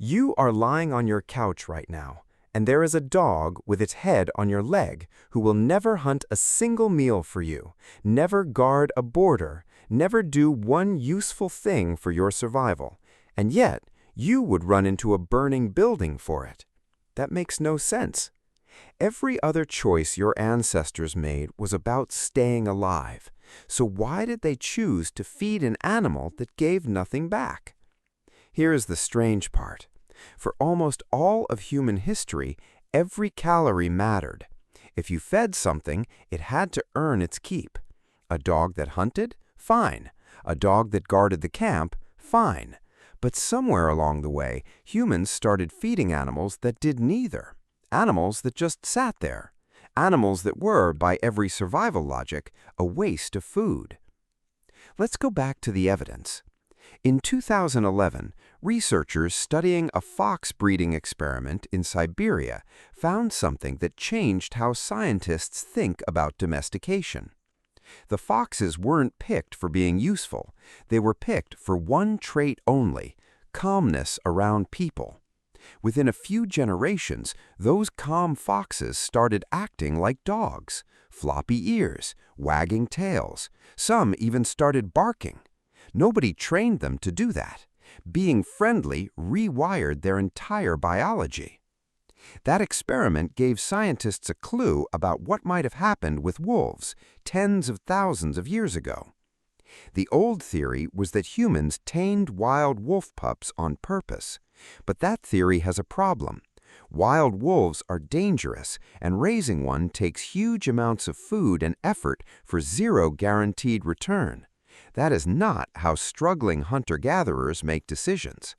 You are lying on your couch right now, and there is a dog with its head on your leg who will never hunt a single meal for you, never guard a border, never do one useful thing for your survival, and yet you would run into a burning building for it. That makes no sense. Every other choice your ancestors made was about staying alive, so why did they choose to feed an animal that gave nothing back? Here is the strange part. For almost all of human history, every calorie mattered. If you fed something, it had to earn its keep. A dog that hunted? Fine. A dog that guarded the camp? Fine. But somewhere along the way, humans started feeding animals that did neither. Animals that just sat there. Animals that were, by every survival logic, a waste of food. Let's go back to the evidence. In 2011, researchers studying a fox breeding experiment in Siberia found something that changed how scientists think about domestication. The foxes weren't picked for being useful. They were picked for one trait only: calmness around people. Within a few generations, those calm foxes started acting like dogs, floppy ears, wagging tails. Some even started barking. Nobody trained them to do that. Being friendly rewired their entire biology. That experiment gave scientists a clue about what might have happened with wolves tens of thousands of years ago. The old theory was that humans tamed wild wolf pups on purpose. But that theory has a problem. Wild wolves are dangerous, and raising one takes huge amounts of food and effort for zero guaranteed return. That is not how struggling hunter-gatherers make decisions.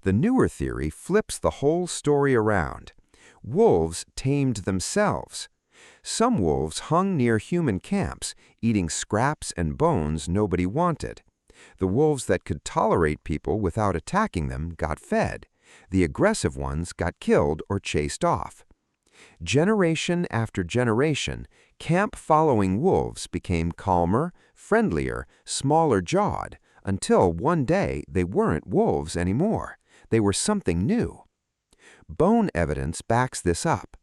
The newer theory flips the whole story around. Wolves tamed themselves. Some wolves hung near human camps, eating scraps and bones nobody wanted. The wolves that could tolerate people without attacking them got fed. The aggressive ones got killed or chased off. Generation after generation, camp-following wolves became calmer, friendlier, smaller-jawed, until one day they weren't wolves anymore. They were something new. Bone evidence backs this up.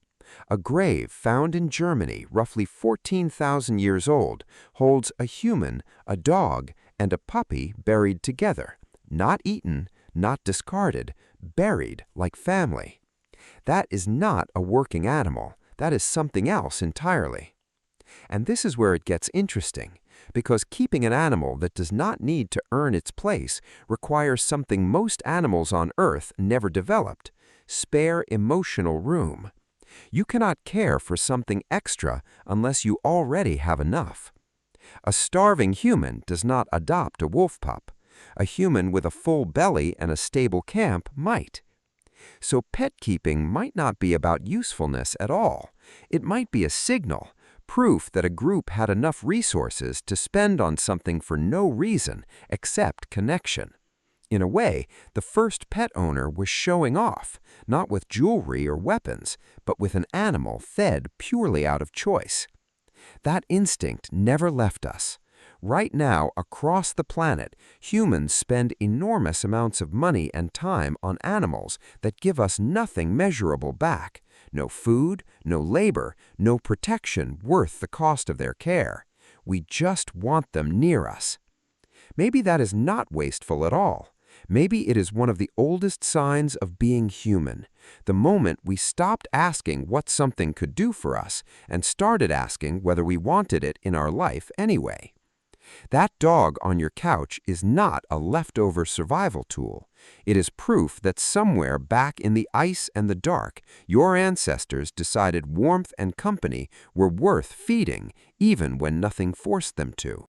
A grave found in Germany, roughly 14,000 years old, holds a human, a dog, and a puppy buried together, not eaten, not discarded, buried like family. That is not a working animal. That is something else entirely. And this is where it gets interesting, because keeping an animal that does not need to earn its place requires something most animals on Earth never developed: spare emotional room. You cannot care for something extra unless you already have enough. A starving human does not adopt a wolf pup. A human with a full belly and a stable camp might. So pet keeping might not be about usefulness at all. It might be a signal, proof that a group had enough resources to spend on something for no reason except connection. In a way, the first pet owner was showing off, not with jewelry or weapons, but with an animal fed purely out of choice. That instinct never left us. Right now, across the planet, humans spend enormous amounts of money and time on animals that give us nothing measurable back. No food, no labor, no protection worth the cost of their care. We just want them near us. Maybe that is not wasteful at all. Maybe it is one of the oldest signs of being human, the moment we stopped asking what something could do for us and started asking whether we wanted it in our life anyway. That dog on your couch is not a leftover survival tool. It is proof that somewhere back in the ice and the dark, your ancestors decided warmth and company were worth feeding, even when nothing forced them to.